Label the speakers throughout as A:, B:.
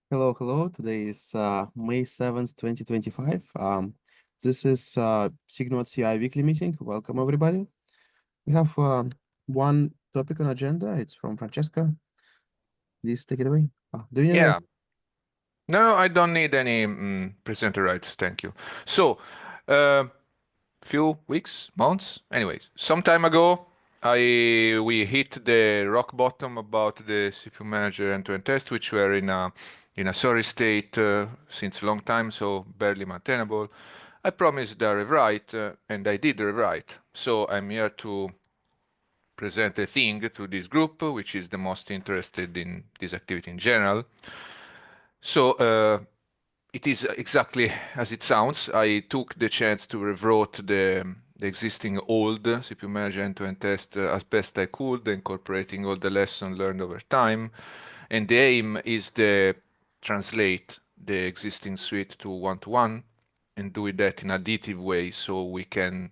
A: Hello, hello. Today is May 7th, 2025. This is SIG Node CI weekly meeting. Welcome, everybody. We have one topic on agenda. It's from Francesca. Please take it away. Do you know?
B: Yeah. No, I don't need any presenter rights. Thank you. So, few weeks, months, anyways, some time ago, we hit the rock bottom about the CPU manager end-to-end test, which were in a sorry state since a long time, so barely maintainable. I promised a rewrite, and I did rewrite. So I'm here to present a thing to this group, which is the most interested in this activity in general. So it is exactly as it sounds. I took the chance to rewrote the existing old CPU Manager end-to-end test as best I could, incorporating all the lessons learned over time. And the aim is to translate the existing suite to one-to-one and do that in additive way so we can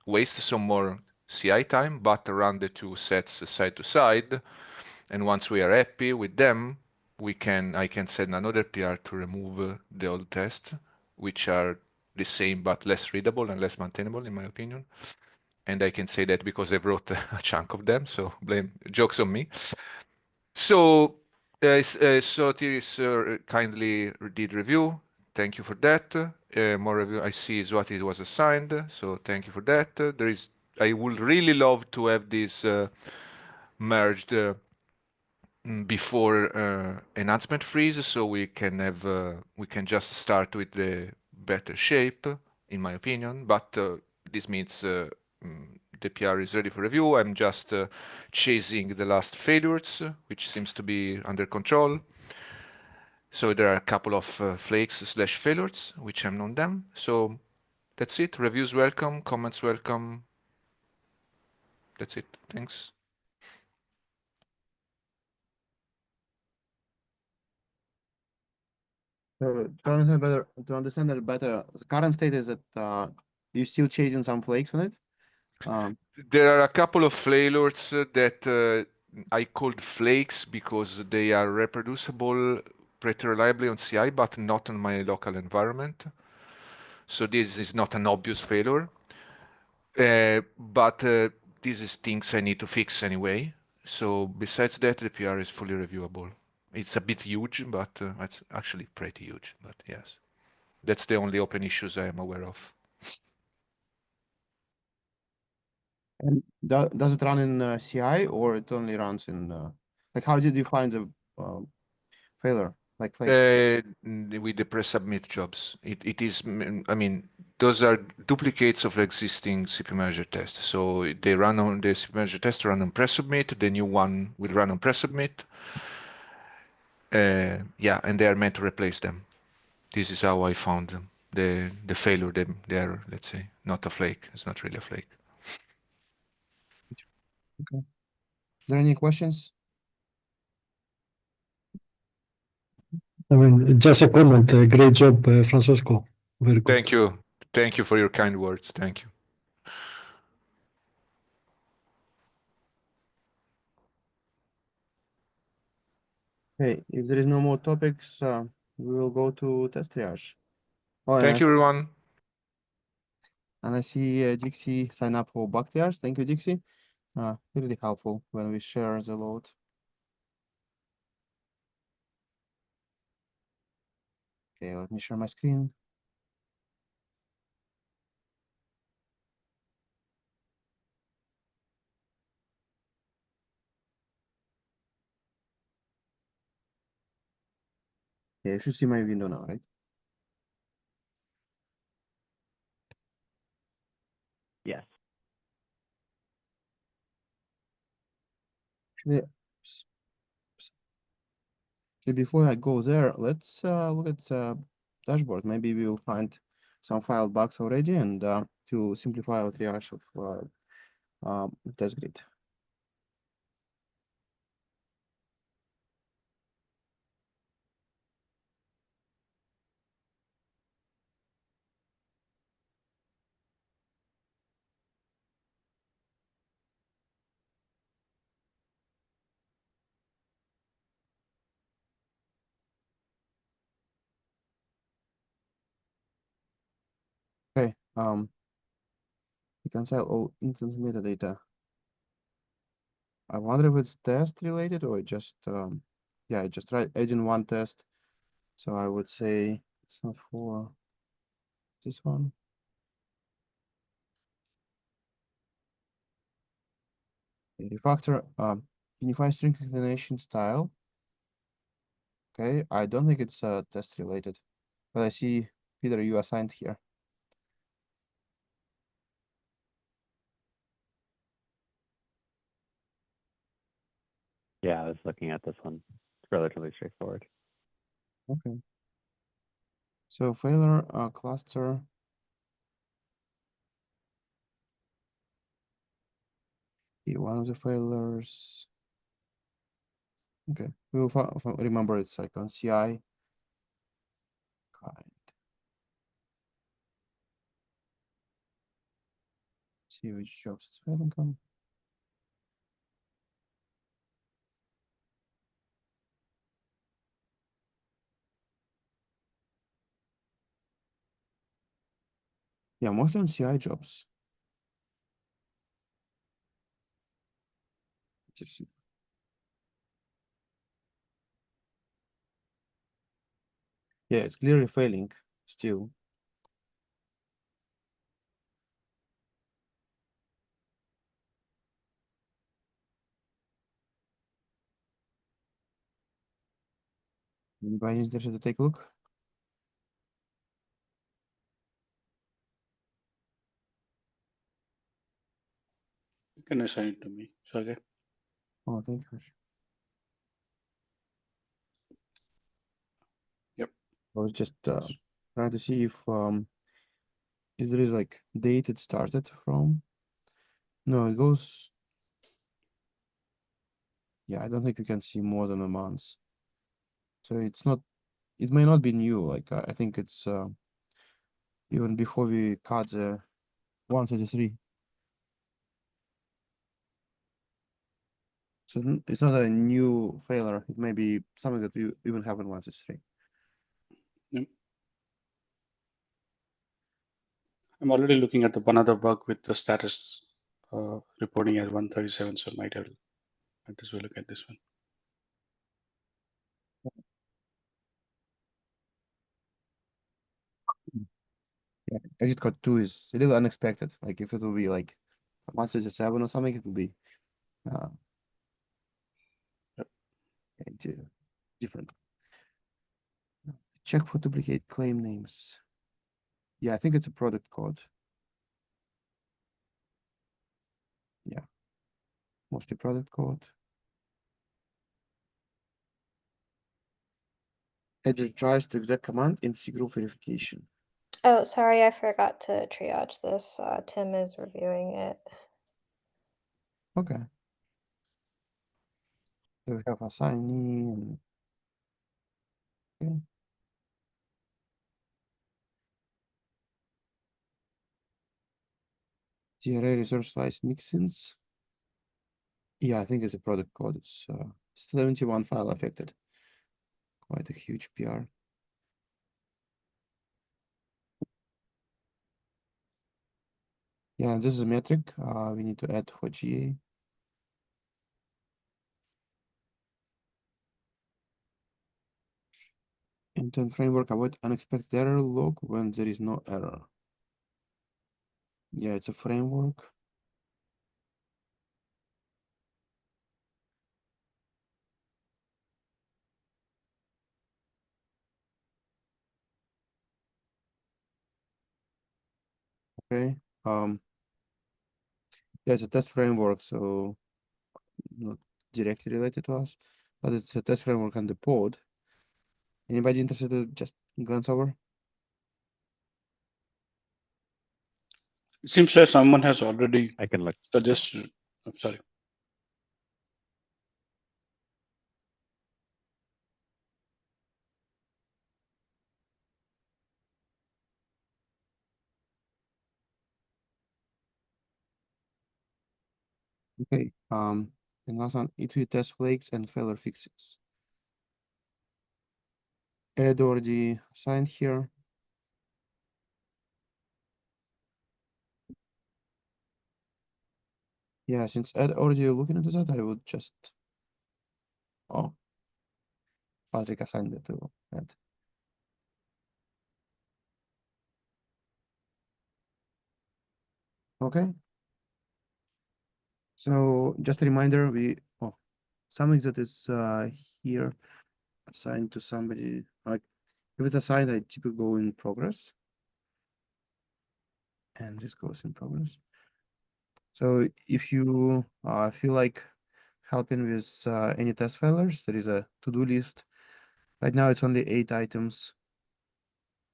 B: waste some more CI time, but run the two sets side to side. And once we are happy with them, I can send another PR to remove the old test, which are the same but less readable and less maintainable, in my opinion. And I can say that because I wrote a chunk of them, so blame jokes on me. So, Sotiris kindly did review. Thank you for that. More review I see is what it was assigned. So thank you for that. I would really love to have this merged before enhancement freeze, so we can just start with the better shape, in my opinion. But this means the PR is ready for review. I'm just chasing the last failures, which seems to be under control. So there are a couple of flakes/failures, which I'm on them. So that's it. Reviews welcome, comments welcome. That's it. Thanks.
A: To understand that better, the current state is that you're still chasing some flakes on it. Um,
B: There are a couple of failures that I called flakes because they are reproducible pretty reliably on CI, but not on my local environment. So this is not an obvious failure, but this is things I need to fix anyway. So besides that, the PR is fully reviewable. It's a bit huge, but it's actually pretty huge. But yes, that's the only open issues I am aware of.
A: and does it run in CI or it only runs in like how did you find the failure like flake?
B: With the pre-submit jobs. It is, I mean, those are duplicates of existing CPU manager tests. So they run on the CPU manager test run on pre-submit, the new one will run on pre-submit. Yeah, and they are meant to replace them. This is how I found them. The failure, they are, let's say, not a flake. It's not really a flake.
A: Okay. Is there any questions?
C: I mean, just a comment. Great job, Francesco. Very good.
B: Thank you. Thank you for your kind words. Thank you.
A: Okay, if there is no more topics, we will go to test triage. Oh,
B: Thank you, everyone.
A: and I see Dixie sign up for bug triage. Thank you, Dixie. Really helpful when we share the load. Okay, let me share my screen. Yeah, you should see my window now, right?
D: Yes.
A: Actually, before I go there, let's look at dashboard. Maybe we will find some file bugs already, and to simplify our triage of test grid. Reconcile all instance metadata. I wonder if it's test related or just yeah, just try adding one test. So I would say it's not for this one. Refactor unify string concatenation style. Okay, I don't think it's test related, but I see Peter, you assigned here.
D: Yeah, I was looking at this one. It's relatively straightforward.
A: Okay. So failure cluster. One of the failures. Okay, we'll remember it's like on CI. See which jobs it's failing on. Yeah, mostly on CI jobs. Yeah, it's clearly failing still. Anybody interested to take a look?
E: You can assign it to me, Sergey.
A: Oh, thank you.
E: Yep.
A: I was just trying to see if there is like date it started from. No, it goes. Yeah, I don't think you can see more than a month. So it's not. It may not be new. Like I think it's even before we cut the 133. So it's not a new failure. It may be something that we even have in 133.
E: Yep. I'm already looking at the one other bug with the status reporting as 137, so might as well look at this one.
A: Yeah, exit code 2 is a little unexpected. Like if it will be like 137 or something, it will be
E: Yep.
A: different. Check for duplicate claim names. Yeah, I think it's a product code. Yeah, mostly product code. Edit tries to exec command in C group verification.
F: Oh, sorry, I forgot to triage this. Tim is reviewing it.
A: Okay. So we have assignee and okay. TRA resource slice mixins. Yeah, I think it's a product code. It's 71 file affected. Quite a huge PR. Yeah, this is a metric we need to add for GA. Intent framework avoid unexpected error log when there is no error. Yeah, it's a framework. Okay. Yeah, it's a test framework, so not directly related to us, but it's a test framework on the pod. Anybody interested to just glance over?
E: It seems like someone has already
D: I can look.
E: suggested. I'm sorry.
A: Okay. And last one, it will test flakes and failure fixes. Ed already assigned here. Yeah, since Ed already looking into that, I would just. Oh, Patrick assigned it to Ed. Okay. So just a reminder, something that is here assigned to somebody. Like if it's assigned, I typically go in progress, and this goes in progress. So if you feel like helping with any test failures, there is a to-do list. Right now, it's only 8 items.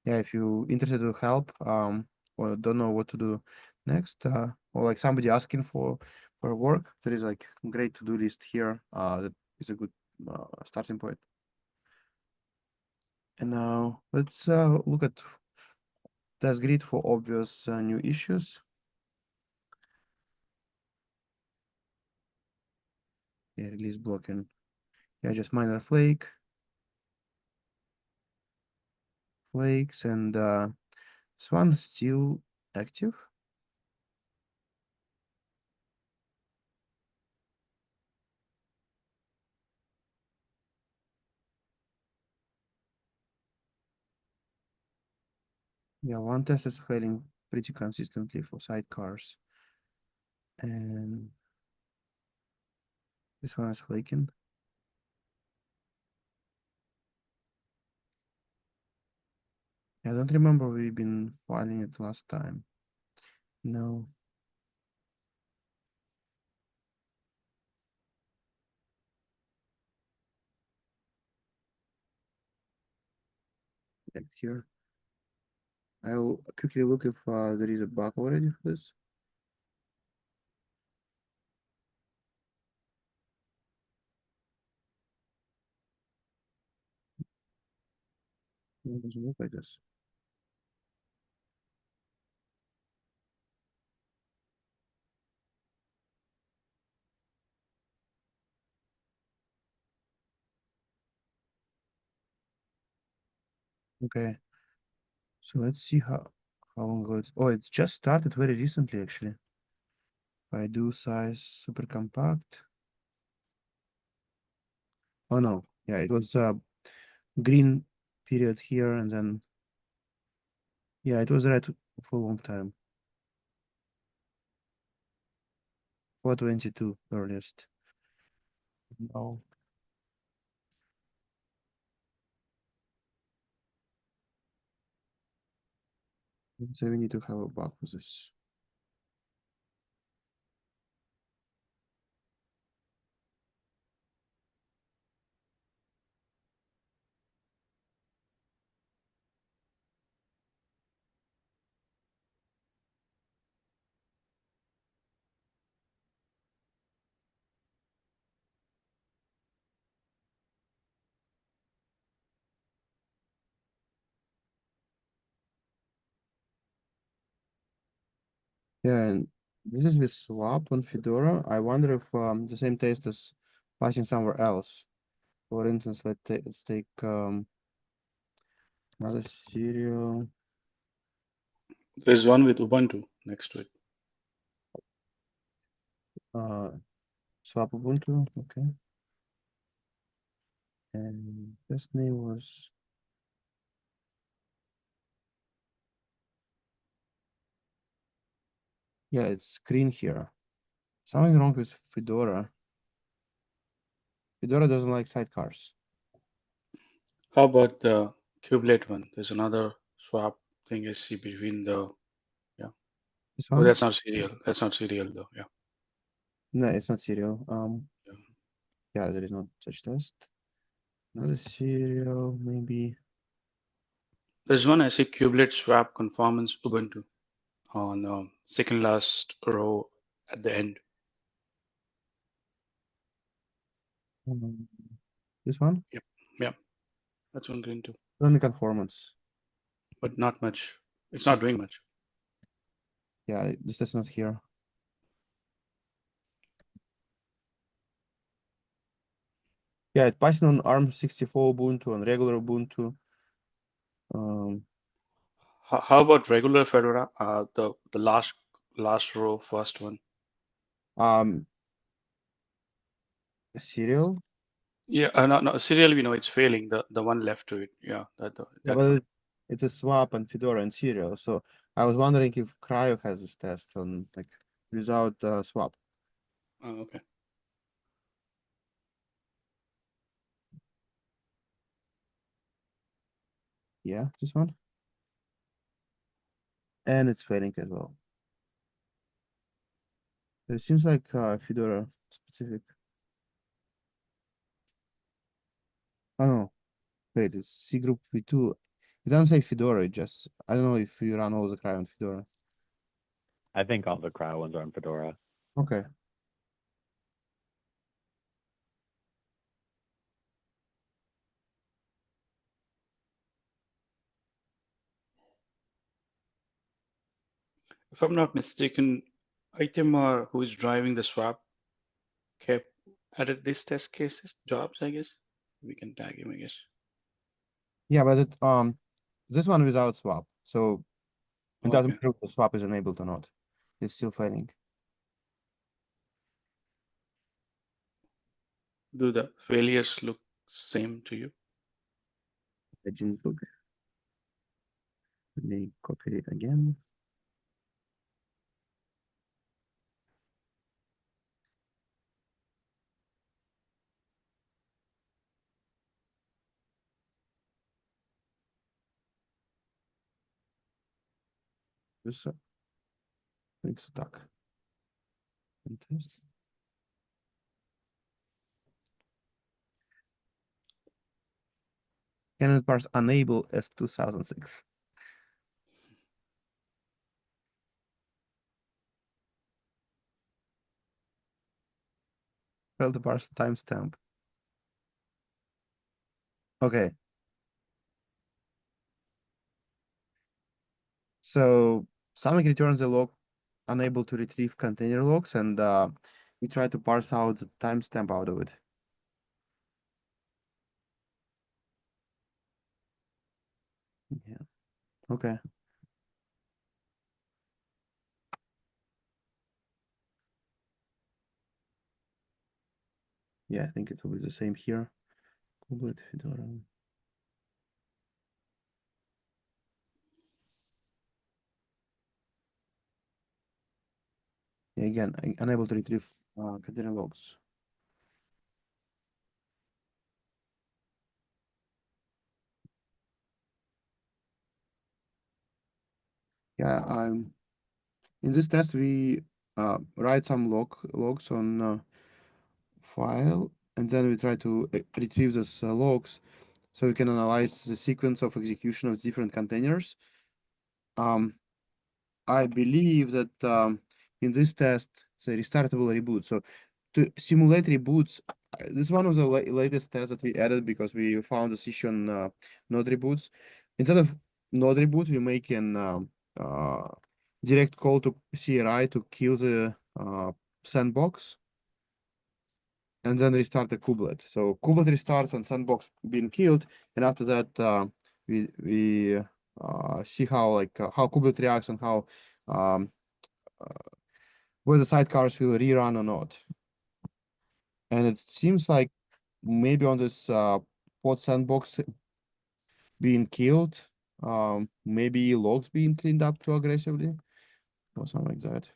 A: Yeah, if you're interested to help, or don't know what to do next, or like somebody asking for work, there is like great to-do list here. That is a good starting point. And now let's look at test grid for obvious new issues. Yeah, release blocking. Yeah, just minor flakes, and this one still active. Yeah, one test is failing pretty consistently for sidecars. And this one is flaking. I don't remember we've been filing it last time. No. Right here. I'll quickly look if there is a bug already for this. It doesn't look like this. Okay. So let's see how long ago it's. Oh, it's just started very recently actually. If I do size super compact. Oh no, yeah, it was green period here and then yeah, it was red for a long time. 422 earliest. No. So we need to have a bug for this. Yeah, and this is with swap on Fedora. I wonder if the same test is passing somewhere else. For instance, let's take another serial.
E: There's one with Ubuntu next to it.
A: Swap Ubuntu, okay. And this name was yeah, it's green here. Something wrong with Fedora. Fedora doesn't like sidecars.
E: How about the kubelet one? There's another swap thing I see between the.
A: This
E: Oh,
A: one?
E: that's not serial. That's not serial though. Yeah.
A: No, it's not serial.
E: Yeah.
A: Yeah, there is no such test. Another serial, maybe.
E: There's one I see kubelet swap conformance Ubuntu on second last row at the end.
A: This one?
E: Yeah, that's one green too,
A: Only conformance.
E: but not much. It's not doing much.
A: Yeah, this is not here. Yeah, it's passing on ARM64 Ubuntu and regular Ubuntu.
E: How about regular Fedora? The last row, first one.
A: Serial.
E: Yeah, no, serial we know it's failing. The one left to it. Yeah,
A: Yeah,
E: that
A: but
E: one.
A: it's a swap on Fedora and Serial. So I was wondering if Cryo has this test on like without swap.
E: Oh, okay.
A: Yeah, this one. And it's failing as well. It seems like Fedora specific. Oh no, wait, it's C group v2. It doesn't say Fedora, it just I don't know if you run all the Cryo on Fedora.
D: I think all the cryo ones are on Fedora.
A: Okay.
E: If I'm not mistaken, Itemar, who is driving the swap, kept added these test cases jobs. I guess we can tag him. I guess.
A: Yeah, but it this one without swap. So it doesn't
E: Okay.
A: prove the swap is enabled or not. It's still failing.
E: Do the failures look same to you?
A: Legend book. Let me copy it again. This it's stuck. And test. Cannot parse unable as 2006. Failed to parse timestamp. Okay. So Summit returns a log unable to retrieve container logs, and we try to parse out the timestamp out of it. Yeah. Okay. Yeah, I think it will be the same here. Kubernetes Fedora. Yeah, again, unable to retrieve container logs. Yeah, in this test we write some logs on file, and then we try to retrieve those logs so we can analyze the sequence of execution of different containers. I believe that in this test it's a restartable reboot. So to simulate reboots, this is one of the latest tests that we added because we found this issue on node reboots. Instead of node reboot, we make an direct call to CRI to kill the sandbox and then restart the kubelet. So kubelet restarts on sandbox being killed, and after that we see how how kubelet reacts and how um, whether sidecars will rerun or not. And it seems like maybe on this pod sandbox being killed, maybe logs being cleaned up too aggressively or something like that.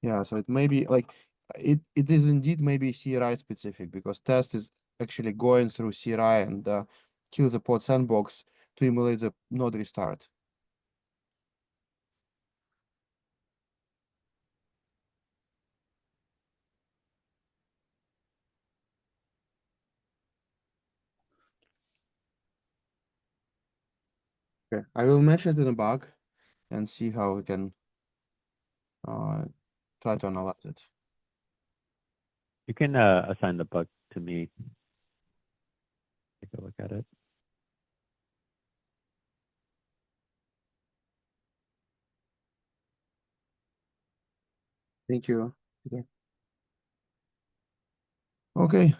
A: Yeah, so it may be like it is indeed maybe CRI specific because test is actually going through CRI and kill the pod sandbox to emulate the node restart. Okay, I will mention it in a bug and see how we can try to analyze it.
D: You can assign the bug to me. Take a look at it.
A: Thank you, Peter. Okay,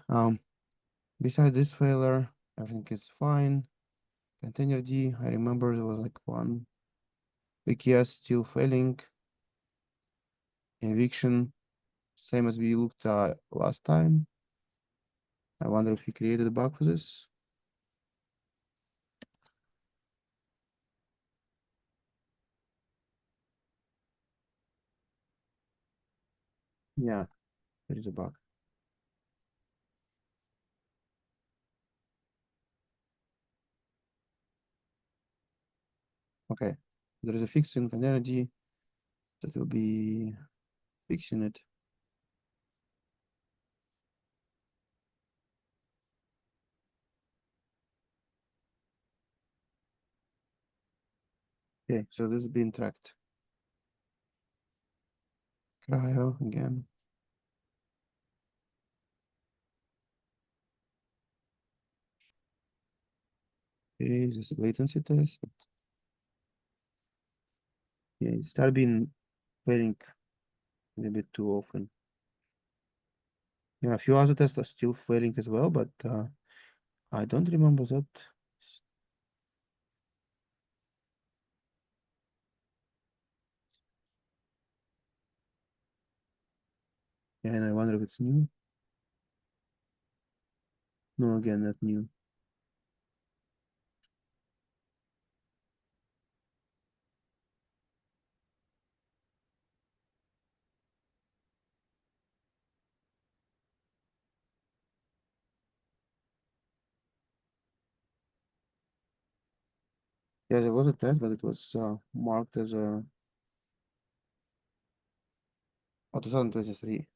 A: besides this failure, everything is fine. Container D, I remember there was like one PKS still failing. Eviction, same as we looked last time. I wonder if he created a bug for this. Yeah, there is a bug. Okay, there is a fix in energy that will be fixing it. Okay, so this is being tracked. Cryo again. Okay, this latency test. Yeah, it started being failing a bit too often. Yeah, a few other tests are still failing as well, but I don't remember that. Yeah, and I wonder if it's new. No, again, not new. Yeah, there was a test, but it was marked as a 2023.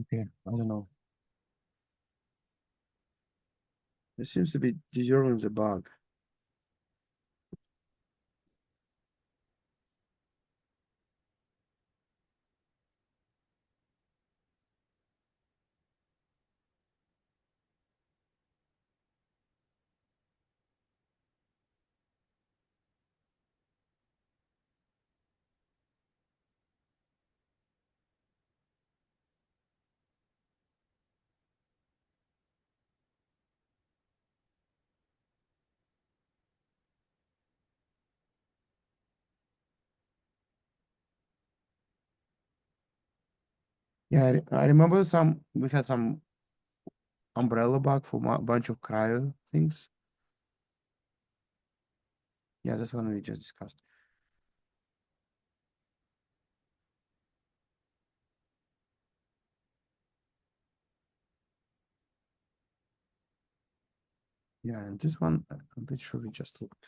A: Okay, I don't know. It seems to be deserving the bug. Yeah, I remember we had some umbrella bug for a bunch of cryo things. Yeah, that's one we just discussed. Yeah, and this one, I'm pretty sure we just looked.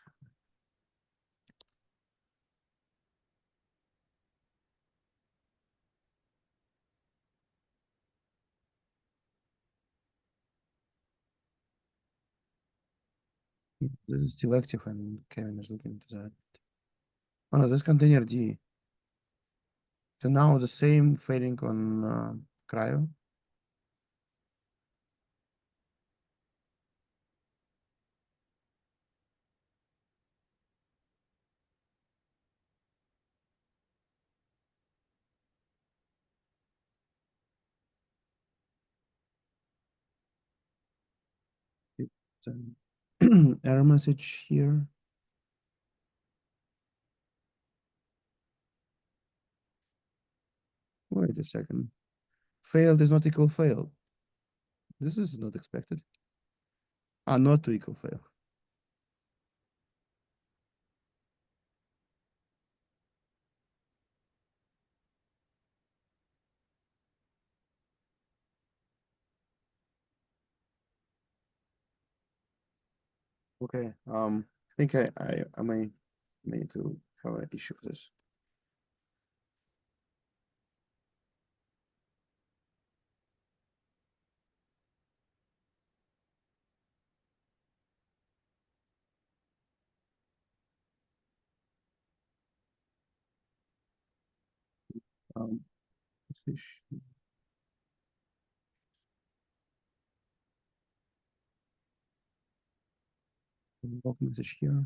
A: This is still active and Kevin is looking into that. Oh no, this container D. So now the same failing on cryo. Error message here. Wait a second. Failed is not equal fail. This is not expected. Not to equal fail. Okay. I think I may need to have an issue with this. Um, Log message here.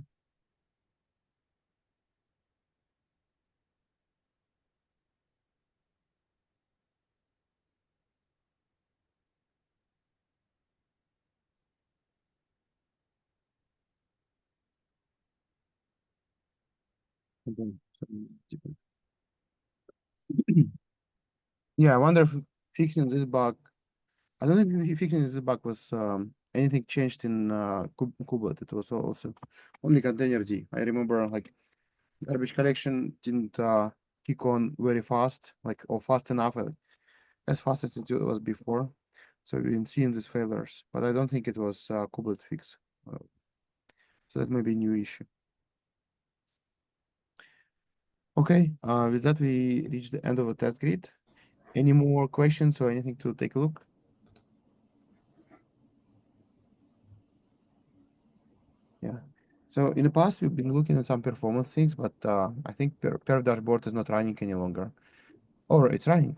A: And then some different- Yeah, I wonder if fixing this bug. I don't know if fixing this bug was anything changed in Kubernetes. It was also only containerd. I remember like garbage collection didn't kick on very fast, like or fast enough, as fast as it was before. So we've been seeing these failures, but I don't think it was Kubernetes fix. So that may be a new issue. Okay, with that we reached the end of the test grid. Any more questions or anything to take a look? Yeah. So in the past we've been looking at some performance things, but I think Perf dashboard is not running any longer, or it's running.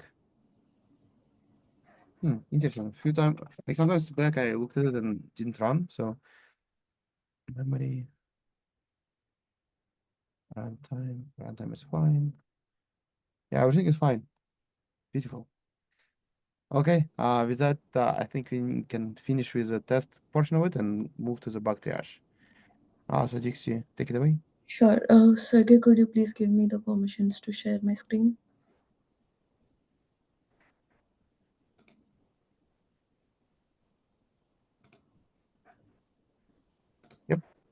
A: Interesting. A few times, like sometimes back I looked at it and didn't run. So memory, runtime is fine. Yeah, everything is fine. Beautiful. Okay, with that, I think we can finish with the test portion of it and move to the bug triage. So Dixie, take it away.
G: Sure. Sergey, could you please give me the permissions to share my screen?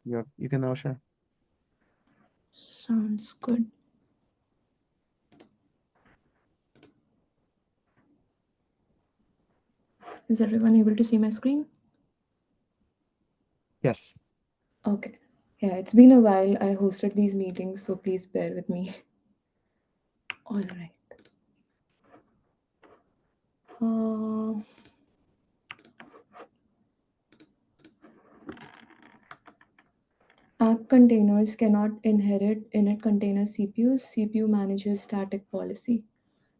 A: Yep, you can now share.
G: Sounds good. Is everyone able to see my screen?
A: Yes.
G: Okay. Yeah, it's been a while. I hosted these meetings, so please bear with me. All right. App containers cannot inherit init container CPUs. CPU manager static policy.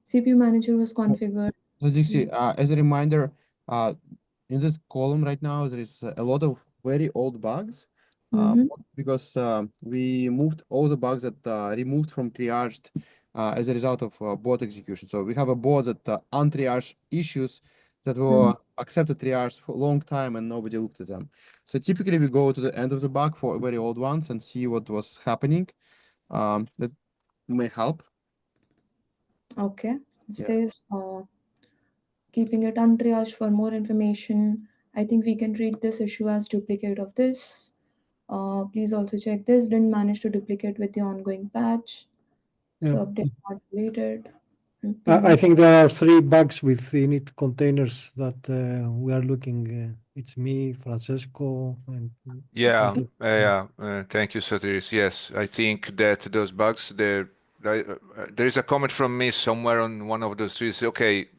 G: CPU manager was configured.
A: So Dixie, as a reminder, in this column right now, there is a lot of very old bugs. Because we moved all the bugs that removed from triaged as a result of bot execution. So we have a bot that untriaged issues that were accepted triage for a long time and nobody looked at them. So typically we go to the end of the bug for very old ones and see what was happening. That may help.
G: Okay. It
A: Yeah.
G: says keeping it untriaged for more information. I think we can treat this issue as duplicate of this. Please also check this. Didn't manage to duplicate with the ongoing patch. So
C: Yeah.
G: update not deleted.
C: I think there are 3 bugs with init containers that we are looking. It's me, Francesco, and
B: Thank you, Satiris. Yes, I think that those bugs there is a comment from me somewhere on one of those trees. Okay,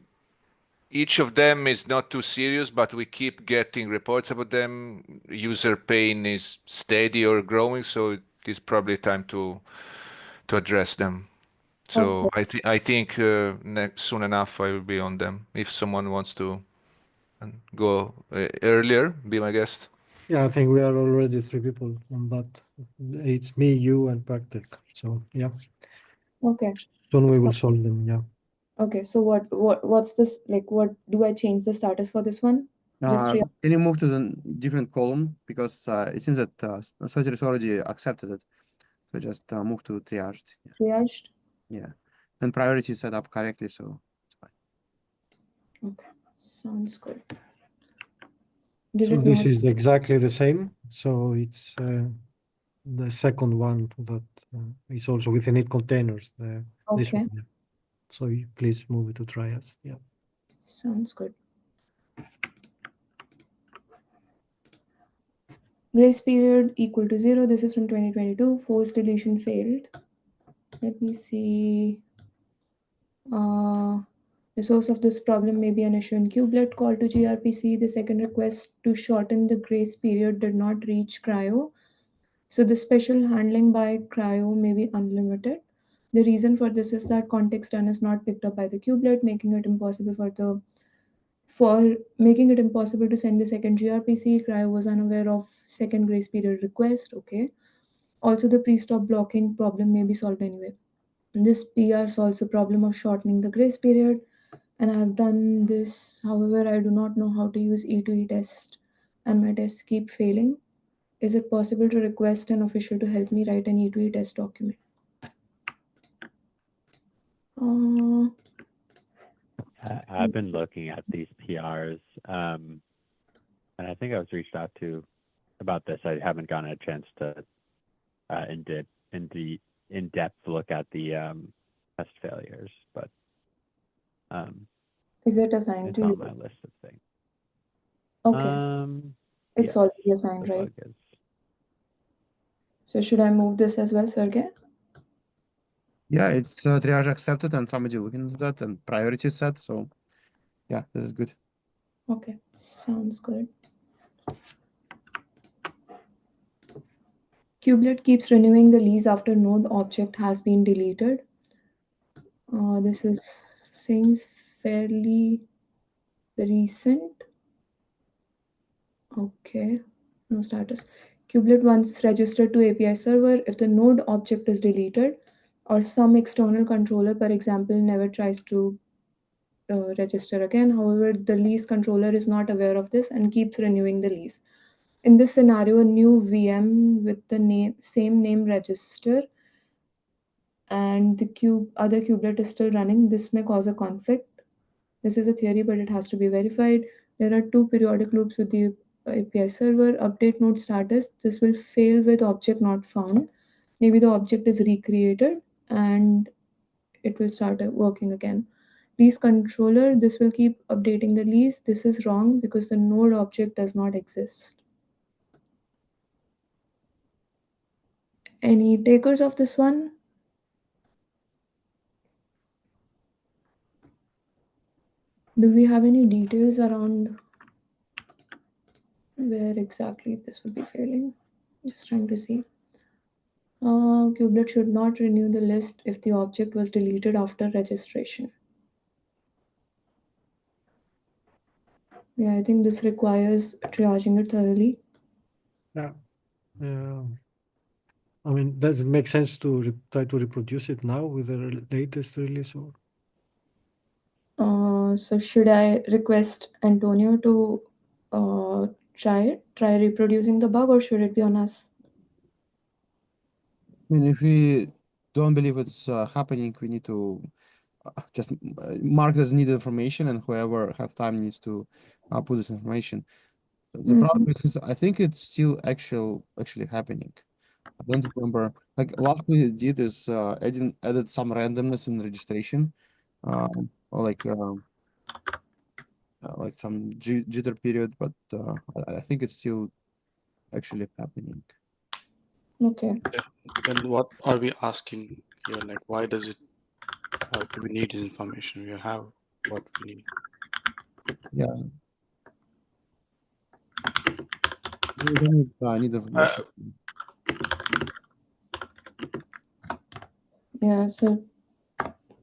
B: each of them is not too serious, but we keep getting reports about them. User pain is steady or growing, so it is probably time to address them. So I think soon enough I will be on them. If someone wants to go earlier, be my guest.
C: yeah, I think we are already 3 people on that. It's me, you, and Practic. So yeah,
G: Okay.
C: soon we will solve them. Yeah.
G: Okay. So what's this like? What do I change the status for this one? Just
A: Can you move to the different column because it seems that Satiris already accepted it. So just move to triaged. Yeah.
G: triaged.
A: Yeah, and priority set up correctly, so it's fine.
G: Okay. Sounds good.
C: So this is exactly the same. So it's the second one that is also with init containers. This
G: Okay.
C: one. Yeah. So you please move it to triage. Yeah.
G: Sounds good. Grace period equal to 0. This is from 2022. Forced deletion failed. Let me see. The source of this problem may be an issue in kubelet. Call to gRPC. The second request to shorten the grace period did not reach cryo. So the special handling by cryo may be unlimited. The reason for this is that context run is not picked up by the kubelet, making it impossible for the For making it impossible to send the second gRPC, CRY was unaware of second grace period request. Okay. Also, the pre-stop blocking problem may be solved anyway. This PR solves the problem of shortening the grace period, and I have done this. However, I do not know how to use E2E test, and my tests keep failing. Is it possible to request an official to help me write an E2E test document?
D: I've been looking at these PRs, and I think I was reached out to about this. I haven't gotten a chance to in-depth look at the test failures, but
G: Is it assigned
D: it's
G: to
D: on
G: you?
D: my list of things.
G: Okay. It's
D: Yes,
G: already assigned,
D: the
G: right?
D: bug is.
G: So should I move this as well, Sergey?
A: Yeah, it's triage accepted and somebody looking at that and priority set. So yeah, this is good.
G: Okay, sounds good. Kubelet keeps renewing the lease after node object has been deleted. This seems fairly recent. Okay, no status. Kubelet once registered to API server if the node object is deleted or some external controller, for example, never tries to register again. However, the lease controller is not aware of this and keeps renewing the lease. In this scenario, a new VM with the same name register and the other kubelet is still running. This may cause a conflict. This is a theory, but it has to be verified. There are two periodic loops with the API server. Update node status. This will fail with object not found. Maybe the object is recreated and it will start working again. Lease controller. This will keep updating the lease. This is wrong because the node object does not exist. Any takers of this one? Do we have any details around where exactly this would be failing? Just trying to see. Kubelet should not renew the list if the object was deleted after registration. Yeah, I think this requires triaging it thoroughly.
C: Yeah. I mean, does it make sense to try to reproduce it now with the latest release? Or
G: So should I request Antonio to try reproducing the bug, or should it be on us?
A: I mean, if we don't believe it's happening, we need to just mark as needed information, and whoever have time needs to put this information. The problem is, I think it's still actually happening. I don't remember. Like last we did is added some randomness in registration, or like some jitter period, but I think it's still actually happening.
G: Okay.
E: Then what are we asking here? Like, why do we need this information? We have what we need.
A: Yeah. I need information.
G: Yeah, so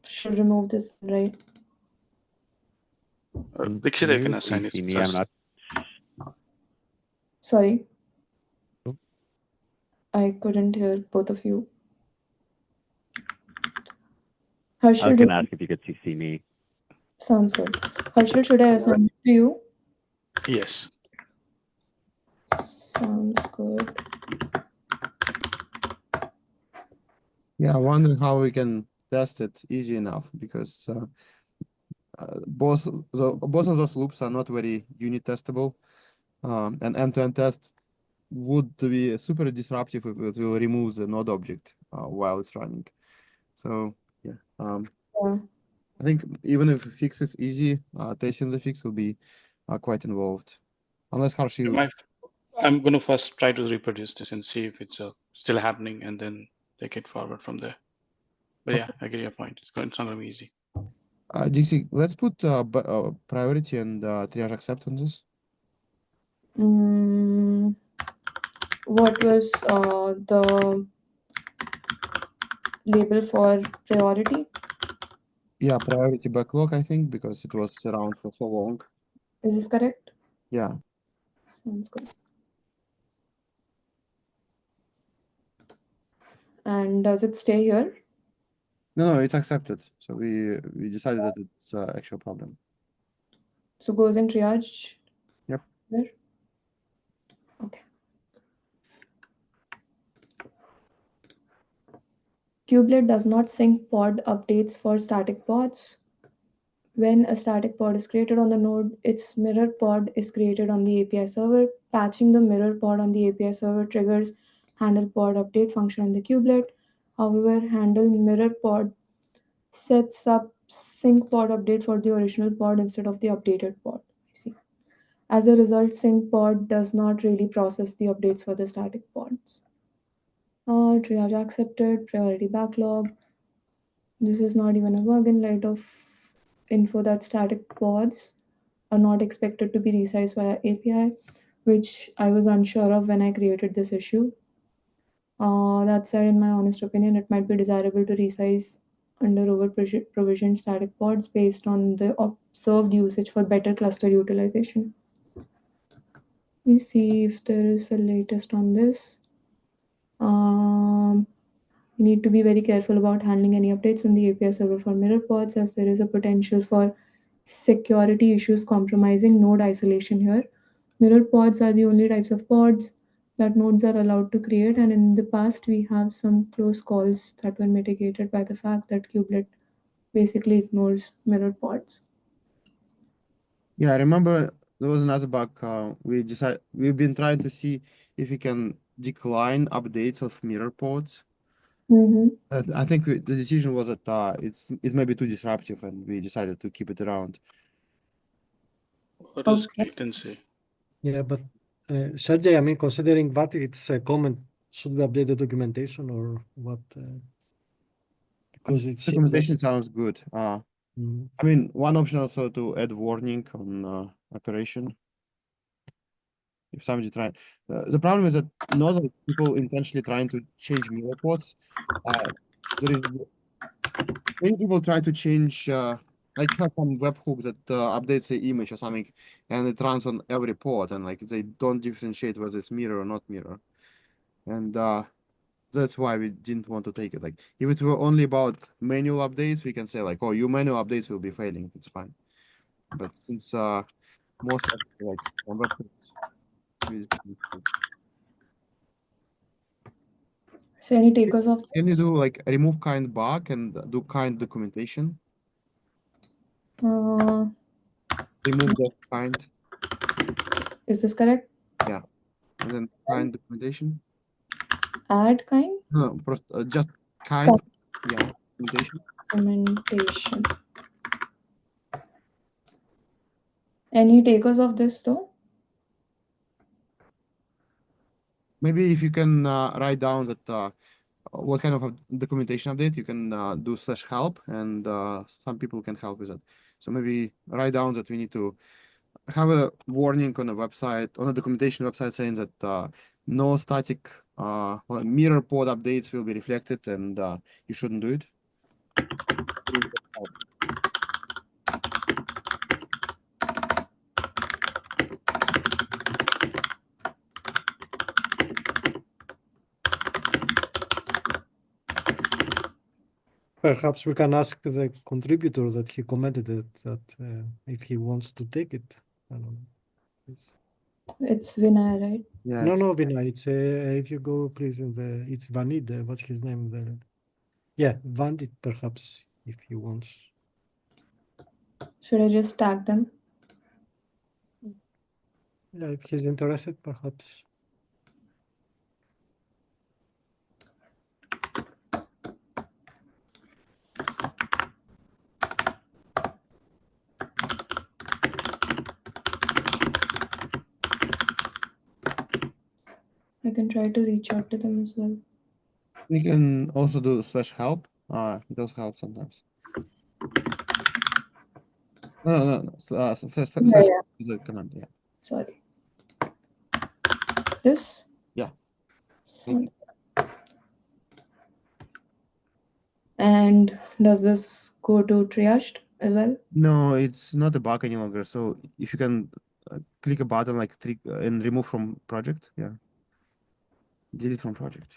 G: should remove this, right?
E: Dixit, you can assign it
D: CC me.
E: first.
D: I'm not.
G: Sorry.
D: Oh.
G: I couldn't hear both of you.
D: I was
G: Harshal,
D: going to ask if you could CC me.
G: sounds good. Harshal, should I assign it to you?
E: Yes.
G: Sounds good.
A: Yeah, I wonder how we can test it easy enough because both of those loops are not very unit testable, and end-to-end test would be super disruptive if it will remove the node object while it's running. So yeah,
G: Yeah.
A: I think even if the fix is easy, testing the fix will be quite involved. Unless Harsh,
E: I'm going to first try to reproduce this and see if it's still happening, and then take it forward from there. But yeah, I get your point. It's not going to be easy.
A: Dixie, let's put priority and triage accept on this.
G: What was the label for priority?
A: Yeah, priority backlog, I think, because it was around for so long.
G: Is this correct?
A: Yeah.
G: Sounds good. And does it stay here?
A: No, it's accepted. So we decided that it's actual problem.
G: So goes in triage?
A: Yep.
G: There? Okay. Kubelet does not sync pod updates for static pods. When a static pod is created on the node, its mirror pod is created on the API server. Patching the mirror pod on the API server triggers handle pod update function in the kubelet. However, handle mirror pod sets up sync pod update for the original pod instead of the updated pod. I see. As a result, sync pod does not really process the updates for the static pods. Triage accepted, priority backlog. This is not even a bug in light of info that static pods are not expected to be resized via API, which I was unsure of when I created this issue. That said, in my honest opinion, it might be desirable to resize under over-provisioned static pods based on the observed usage for better cluster utilization. Let me see if there is a latest on this. You need to be very careful about handling any updates on the API server for mirror pods, as there is a potential for security issues compromising node isolation here. Mirror pods are the only types of pods that nodes are allowed to create, and in the past we have some close calls that were mitigated by the fact that kubelet basically ignores mirror pods.
A: Yeah, I remember there was another bug. We've been trying to see if we can decline updates of mirror pods. I think the decision was that it may be too disruptive, and we decided to keep it around.
E: What is
G: Okay.
E: latency?
C: Yeah, but Sergey, I mean, considering that it's a comment, should we update the documentation or what? Because it seems that
A: Documentation sounds good.
C: Mhm.
A: I mean, one option also to add warning on operation. If somebody try, the problem is that not all people intentionally trying to change mirror pods. There is many people try to change, like have some webhook that updates the image or something, and it runs on every pod, and like they don't differentiate whether it's mirror or not mirror, and that's why we didn't want to take it. Like if it were only about manual updates, we can say like, oh, your manual updates will be failing. It's fine. But since most of like on webhooks, we-
G: So any takers of
A: can you
G: this?
A: do like remove kind bug and do kind documentation? Remove the kind,
G: Is this correct?
A: yeah, and then kind documentation.
G: Add kind
A: No, just kind, yeah, documentation.
G: documentation. Any takers of this though?
A: Maybe if you can write down that what kind of a documentation update you can do /help, and some people can help with that. So maybe write down that we need to have a warning on a website, on a documentation website, saying that no static mirror pod updates will be reflected, and you shouldn't do it.
C: Perhaps we can ask the contributor that he commented it that if he wants to take it. I don't know. Please.
G: It's Vinay, right?
A: Yeah.
C: No, Vinay. It's if you go please in the it's Vanid. What's his name there? Yeah, Vandit perhaps if he wants.
G: Should I just tag them?
C: Yeah, if he's interested, perhaps.
G: I can try to reach out to them as well.
A: We can also do /help. It does help sometimes. No. Slash
G: Yeah.
A: is a command. Yeah.
G: Sorry. This?
A: Yeah.
G: Sounds good. And does this go to triaged as well?
A: No, it's not a bug any longer. So if you can click a button like and remove from project, yeah, delete from project.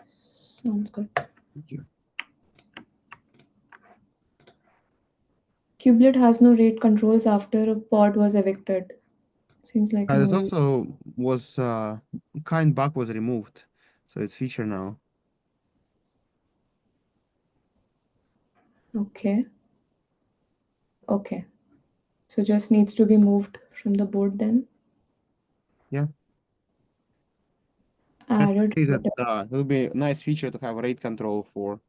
G: Sounds good.
A: Thank you.
G: Kubelet has no rate controls after a pod was evicted. Seems like
A: There's
G: no.
A: also was kind bug was removed, so it's feature now.
G: Okay. Okay. So just needs to be moved from the board then.
A: Yeah.
G: Added.
A: It'll be a nice feature to have rate control for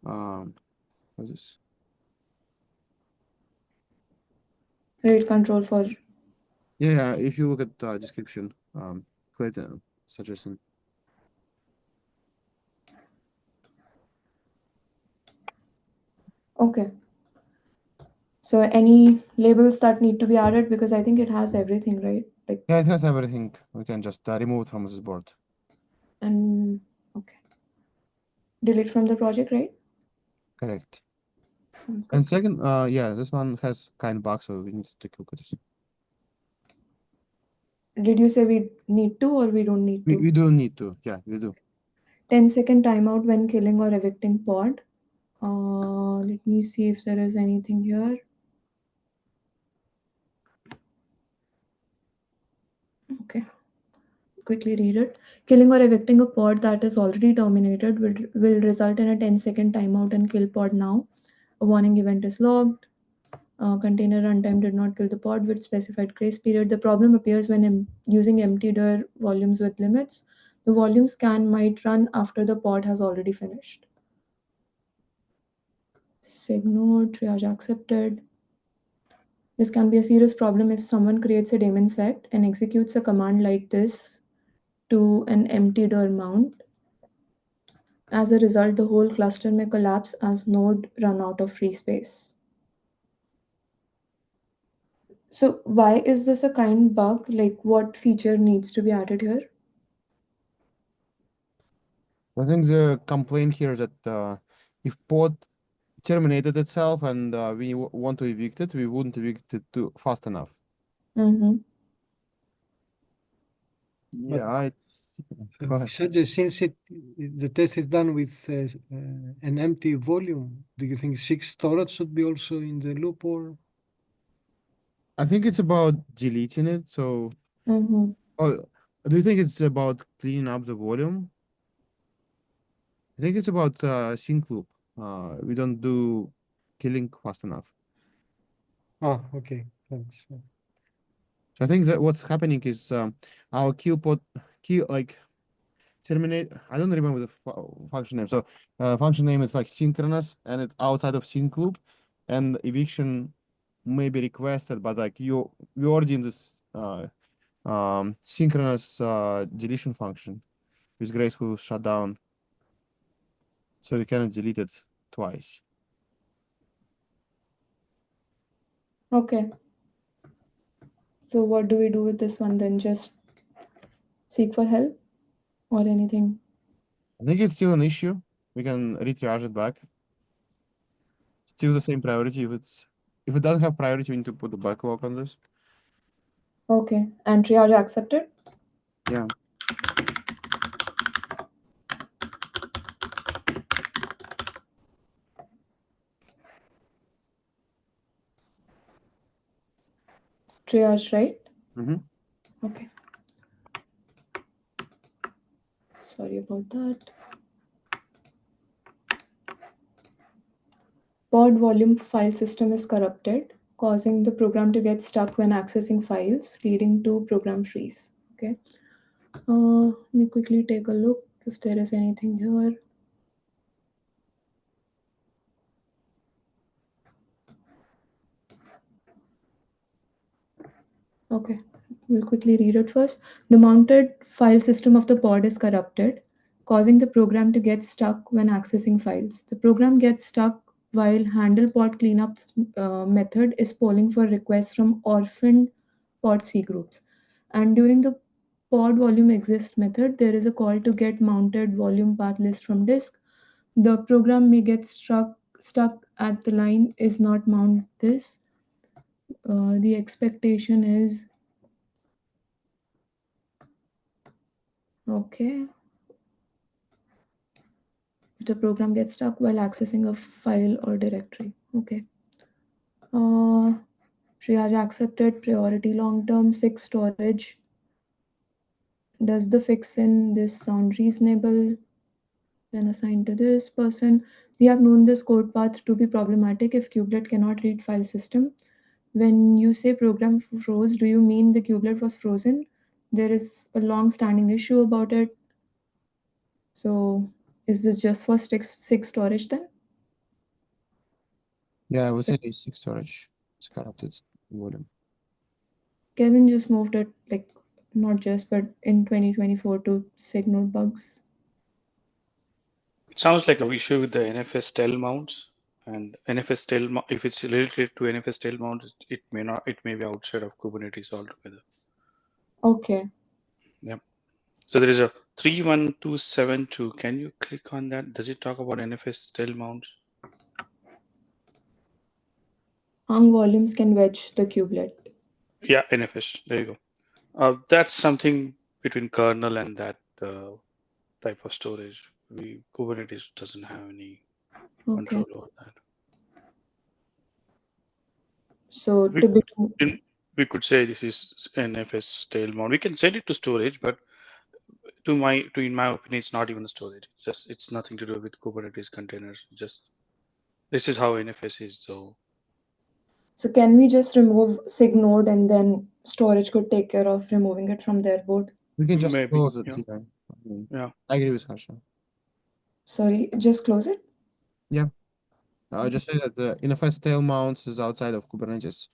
A: what's this?
G: Rate control for.
A: Yeah, if you look at the description, Clayton suggestion.
G: Okay. So any labels that need to be added, because I think it has everything, right? Like,
A: Yeah, it has everything. We can just remove it from this board.
G: and okay. Delete from the project, right?
A: Correct.
G: Sounds good.
A: And second, yeah, this one has kind bug, so we need to take a look at it.
G: Did you say we need to or we don't need to?
A: We do need to. Yeah, we do.
G: 10-second timeout when killing or evicting pod. Let me see if there is anything here. Okay. Quickly read it. Killing or evicting a pod that is already terminated will result in a 10-second timeout and kill pod now. A warning event is logged. Container runtime did not kill the pod with specified grace period. The problem appears when using empty dir volumes with limits. The volume scan might run after the pod has already finished. SIG node, triage accepted. This can be a serious problem if someone creates a daemon set and executes a command like this to an empty dir mount. As a result, the whole cluster may collapse as node run out of free space. So why is this a kind bug? Like, what feature needs to be added here?
A: I think the complaint here is that if pod terminated itself and we want to evict it, we wouldn't evict it too fast enough.
G: Mm-hmm.
A: Yeah, it's go ahead.
C: Sergey, since the test is done with an empty volume, do you think SIG storage should be also in the loop, or?
A: I think it's about deleting it. So,
G: Mm-hmm.
A: oh, do you think it's about cleaning up the volume? I think it's about sync loop. We don't do killing fast enough.
C: Ah, okay, thanks.
A: So I think that what's happening is our kill like terminate. I don't remember the function name. So function name is like synchronous and it's outside of sync loop, and eviction may be requested, but like we already in this synchronous deletion function with graceful shutdown, so you cannot delete it twice.
G: Okay. So what do we do with this one then? Just seek for help or anything?
A: I think it's still an issue. We can retriage it back. Still the same priority. If it doesn't have priority, we need to put the backlog on this.
G: Okay. And triage accepted?
A: Yeah.
G: Triage, right?
A: Mm-hmm.
G: Okay. Sorry about that. Pod volume file system is corrupted, causing the program to get stuck when accessing files, leading to program freeze. Okay. Let me quickly take a look if there is anything here. Okay, we'll quickly read it first. The mounted file system of the pod is corrupted, causing the program to get stuck when accessing files. The program gets stuck while handle pod cleanup method is polling for requests from orphaned pod C groups. And during the pod volume exist method, there is a call to get mounted volume path list from disk. The program may get stuck stuck at the line is not mount this. The expectation is okay. The program gets stuck while accessing a file or directory. Okay. Triage accepted, priority long-term, SIG storage. Does the fix in this sound reasonable? Then assigned to this person. We have known this code path to be problematic if kubelet cannot read file system. When you say program froze, do you mean the kubelet was frozen? There is a long-standing issue about it. So is this just for SIG storage then?
A: Yeah, I would say it's SIG storage. It's corrupted volume.
G: Kevin just moved it, like, not just, but in 2024 to SIG node bugs.
E: It sounds like an issue with the NFS tail mounts, and NFS tail, if it's related to NFS tail mounts, it may not, it may be outside of Kubernetes altogether.
G: Okay.
E: Yep. So there is a 31272. Can you click on that? Does it talk about NFS tail mounts?
G: Hung volumes can wedge the kubelet.
E: Yeah, NFS. There you go. That's something between kernel and that type of storage. Kubernetes doesn't have any
G: Okay.
E: control over that.
G: So
E: We could say this is NFS tail mount. We can send it to storage, but in my opinion, it's not even storage. It's nothing to do with Kubernetes containers. Just this is how NFS is.
G: So can we just remove SIG node and then storage could take care of removing it from their board?
A: We can just
E: Maybe,
A: close it.
E: yeah. Yeah.
A: I agree with Harsha.
G: Sorry, just close it?
A: Yeah. I just say that the NFS tail mounts is outside of Kubernetes.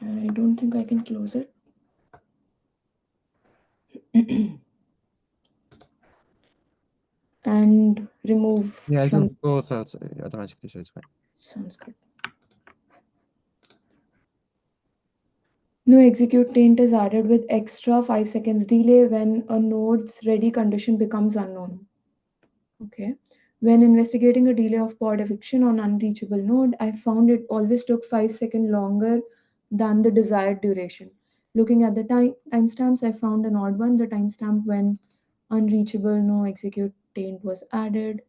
G: I don't think I can close it. And remove
A: Yeah, it
G: from
A: will close out automatically, so it's fine.
G: sounds good. No execute taint is added with extra 5 seconds delay when a node's ready condition becomes unknown. Okay. When investigating a delay of pod eviction on unreachable node, I found it always took 5 seconds longer than the desired duration. Looking at the timestamps, I found an odd one, the timestamp when unreachable no execute taint was added.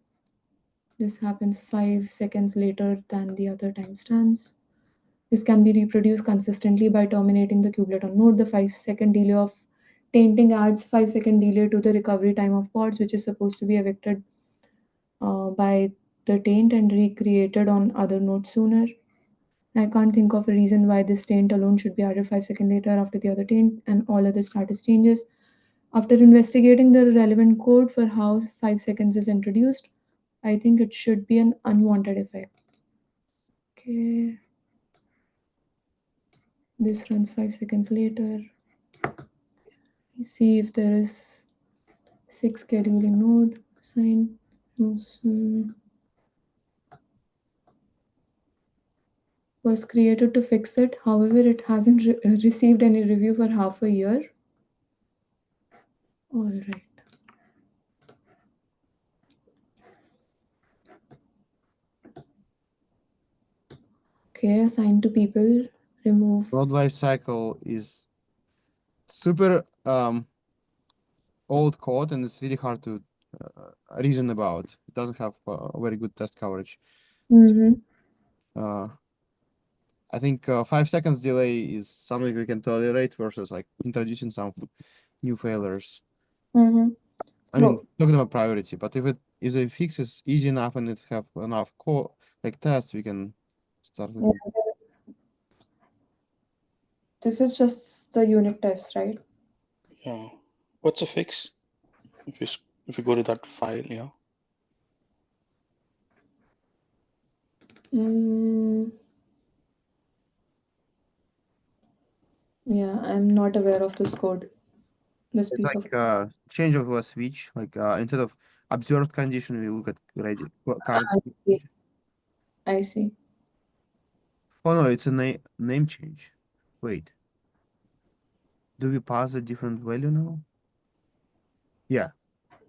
G: This happens 5 seconds later than the other timestamps. This can be reproduced consistently by terminating the kubelet on node. The 5-second delay of tainting adds 5-second delay to the recovery time of pods, which is supposed to be evicted by the taint and recreated on other nodes sooner. I can't think of a reason why this taint alone should be added 5 seconds later after the other taint and all other status changes. After investigating the relevant code for how 5 seconds is introduced, I think it should be an unwanted effect. Okay. This runs 5 seconds later. See if there is 6 scheduling node assigned. Was created to fix it. However, it hasn't received any review for half a year. All right. Okay, assign to people, remove.
A: Road life cycle is super old code and it's really hard to reason about. It doesn't have very good test coverage. I think 5 seconds delay is something we can tolerate versus like introducing some new failures. I mean, talking about priority, but if the fix is easy enough and it have enough core like tests, we can start.
G: This is just the unit test, right?
E: Yeah. What's a fix? If you go to that file, yeah.
G: Yeah, I'm not aware of this code. this
A: It's
G: piece
A: like
G: of.
A: change of a switch. Like instead of observed condition, we look at ready current.
G: I see. I see.
A: Oh no, it's a name change. Wait, do we pass a different value now? Yeah,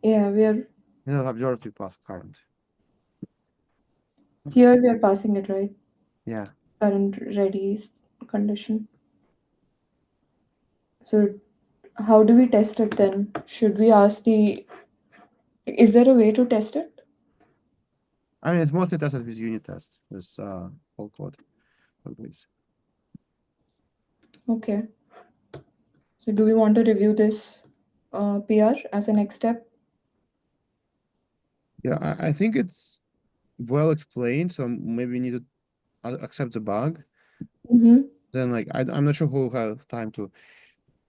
G: Yeah, we are
A: instead of observed, we pass current.
G: here. We are passing it, right?
A: Yeah.
G: Current ready condition. So how do we test it then? Should we ask the? Is there a way to test it?
A: I mean, it's mostly tested with unit test. This whole code. Always.
G: Okay. So do we want to review this PR as a next step?
A: Yeah, I think it's well explained. So maybe we need to accept the bug.
G: Mm-hmm.
A: Then, like, I'm not sure who will have time to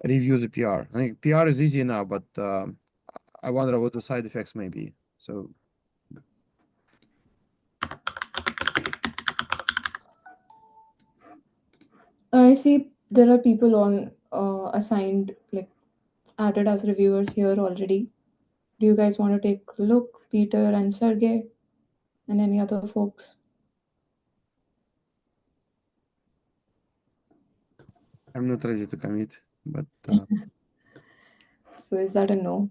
A: review the PR. I think PR is easy now, but I wonder what the side effects may be. So
G: I see there are people on assigned, like added as reviewers here already. Do you guys want to take a look, Peter and Sergey, and any other folks?
A: I'm not ready to commit, but
G: So is that a no?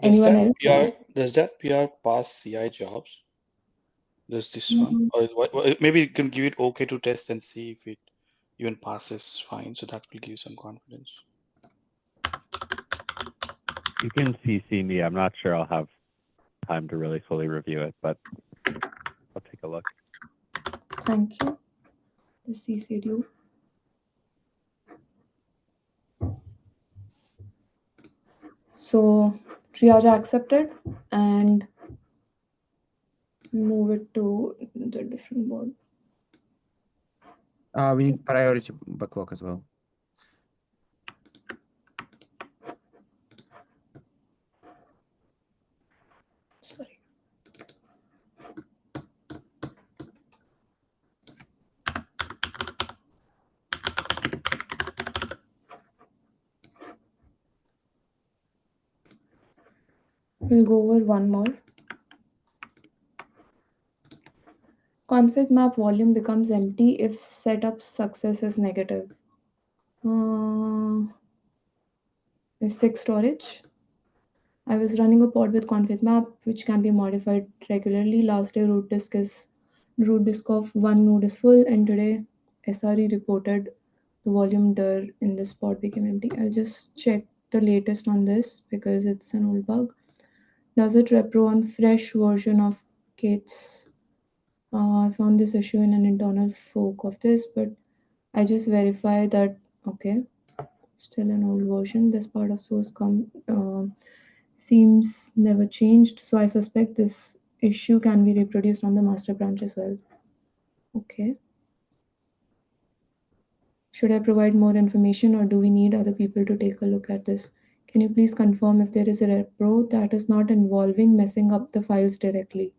G: Anyone else?
E: Does that PR pass CI jobs? Does this one? Or maybe you can give it OK to test and see if it even passes fine. So that will give you some confidence.
D: You can CC me. I'm not sure I'll have time to really fully review it, but I'll take a look.
G: Thank you. The CC'd you. So triage accepted and move it to the different board.
A: we need priority backlog as well.
G: Sorry. We'll go over one more. Config map volume becomes empty if setup success is negative. Is 6 storage. I was running a pod with config map, which can be modified regularly. Last day root disk of one node is full, and today SRE reported the volume dir in this pod became empty. I'll just check the latest on this because it's an old bug. Does it repro on fresh version of Kate's? I found this issue in an internal fork of this, but I just verify that, okay, still an old version. This part of source seems never changed. So I suspect this issue can be reproduced on the master branch as well. Okay. Should I provide more information or do we need other people to take a look at this? Can you please confirm if there is a repro that is not involving messing up the files directly?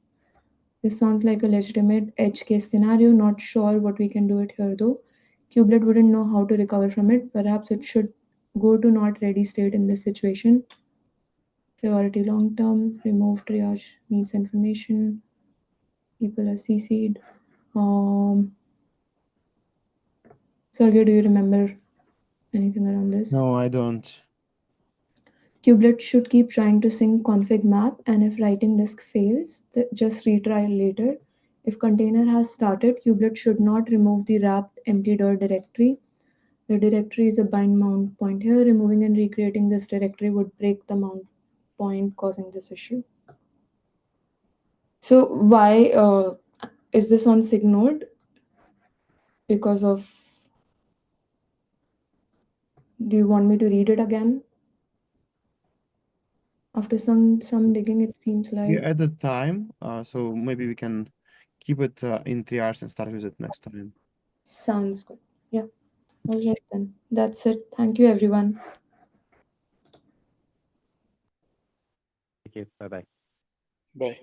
G: This sounds like a legitimate edge case scenario. Not sure what we can do it here though. Kubelet wouldn't know how to recover from it. Perhaps it should go to not ready state in this situation. Priority long term, remove triage needs information. People are CC'd. Sergey, do you remember anything around this?
A: No, I don't.
G: Kubelet should keep trying to sync config map, and if writing disk fails, just retry later. If container has started, Kubelet should not remove the wrapped empty dir directory. The directory is a bind mount point here. Removing and recreating this directory would break the mount point, causing this issue. So why is this on SIG Node? Because of... Do you want me to read it again? After some digging, it seems like...
A: We added time, so maybe we can keep it in 3 hours and start with it next time.
G: Sounds good. Yeah. All right then. That's it. Thank you, everyone.
D: Thank you. Bye-bye.
E: Bye.